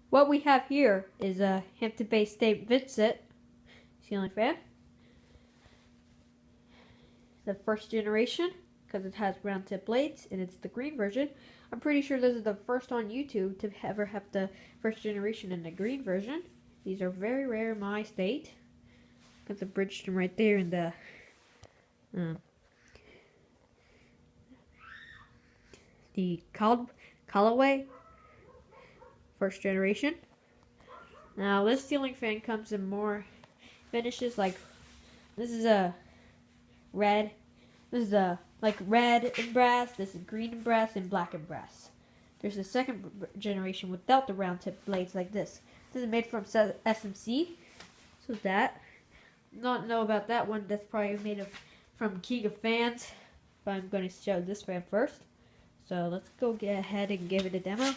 what we have here is a Hampton-based St. Vincent ceiling fan. The first generation, because it has round tip blades, and it's the green version. I'm pretty sure this is the first on YouTube to ever have the first generation in the green version. These are very rare in my state. Got the Bridgestone right there in the Callaway first generation. Now this ceiling fan comes in more finishes, like this is a red, this is a like red and brass, this is green and brass, and black and brass. There's the second generation without the round tip blades like this. This is made from SMC, so that, not know about that one, that's probably made from King of Fans, but I'm going to show this fan first. So let's go get ahead and give it a demo.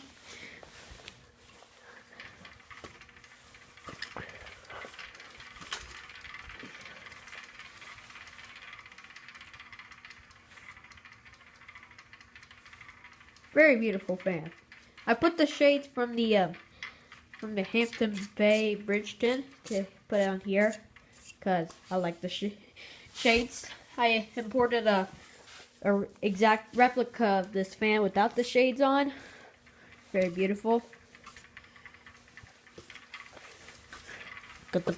Very beautiful fan. I put the shades from the Hampton Bay Bridgestone to put on here because I like the shades. I imported a exact replica of this fan without the shades on. Very beautiful. Got the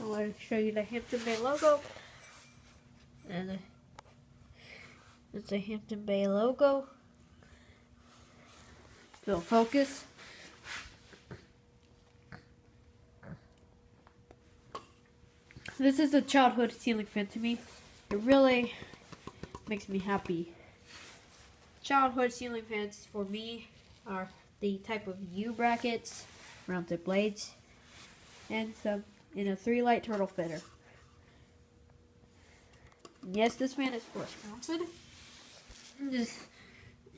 I want to show you the Hampton Bay logo, and it's a Hampton Bay logo. Still focus. This is a childhood ceiling fan to me. It really makes me happy. Childhood ceiling fans for me are the type of U brackets, round tip blades, and some in a 3-light turtle fitter. Yes, this fan is force mounted. Just,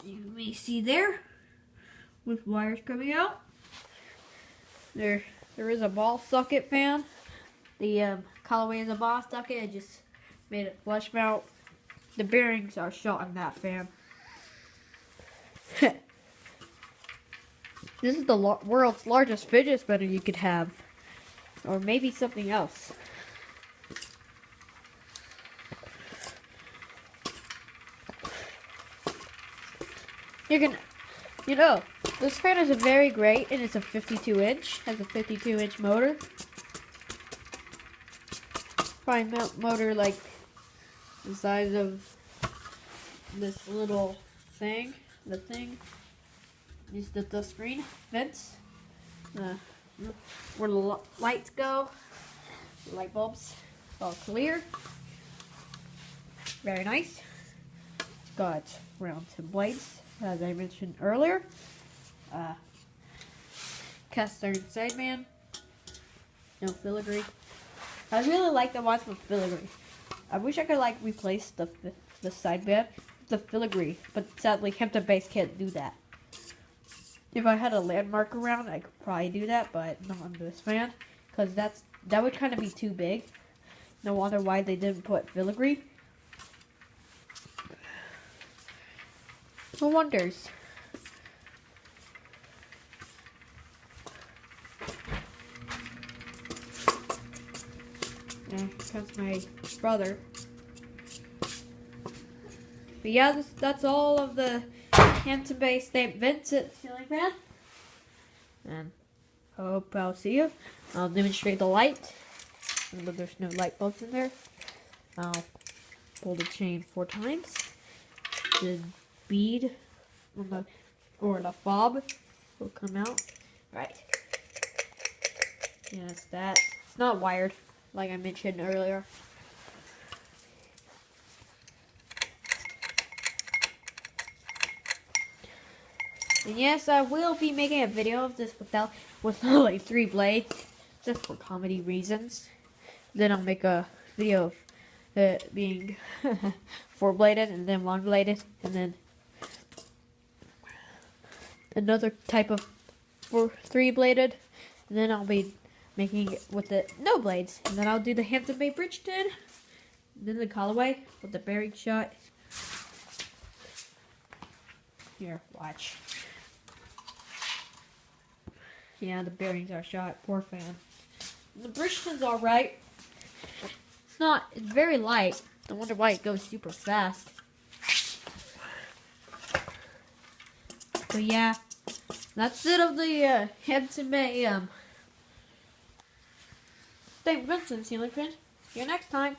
you may see there with wires coming out. There is a ball socket fan. The Callaway is a ball socket. I just made it flush mount. The bearings are shot in that fan. This is the world's largest fidget spinner you could have. Or maybe something else. You know, this fan is very great, and it's a 52-inch. Has a 52-inch motor. Fine motor like the size of this little thing. The thing is the screen vents. Where the lights go, the light bulbs, all clear. Very nice. It's got round tip blades, as I mentioned earlier. Cast iron sideband. No filigree. I really like the ones with filigree. I wish I could like replace the sideband with the filigree, but sadly Hampton Base can't do that. If I had a landmark around, I could probably do that, but not on this fan, because that would kind of be too big. No wonder why they didn't put filigree. No wonders. There comes my brother. But yeah, that's all of the Hampton Bay St. Vincent ceiling fan. And I hope I'll see you. I'll demonstrate the light. But there's no light bulbs in there. I'll pull the chain 4 times. The bead or the fob will come out. Right. Yeah, that's that. It's not wired, like I mentioned earlier. And yes, I will be making a video of this with only 3 blades, just for comedy reasons. Then I'll make a video of it being four-bladed and then one-bladed, and then another type of three-bladed, and then I'll be making it with the no blades, and then I'll do the Hampton Bay Bridgeton, then the collarway with the bearing shot. Here, watch. Yeah, the bearings are shot. Poor fan. The Bridgeton's alright. It's very light. I wonder why it goes super fast. So yeah, that's it of the Hampton Bay St. Vincent ceiling fan. See you next time.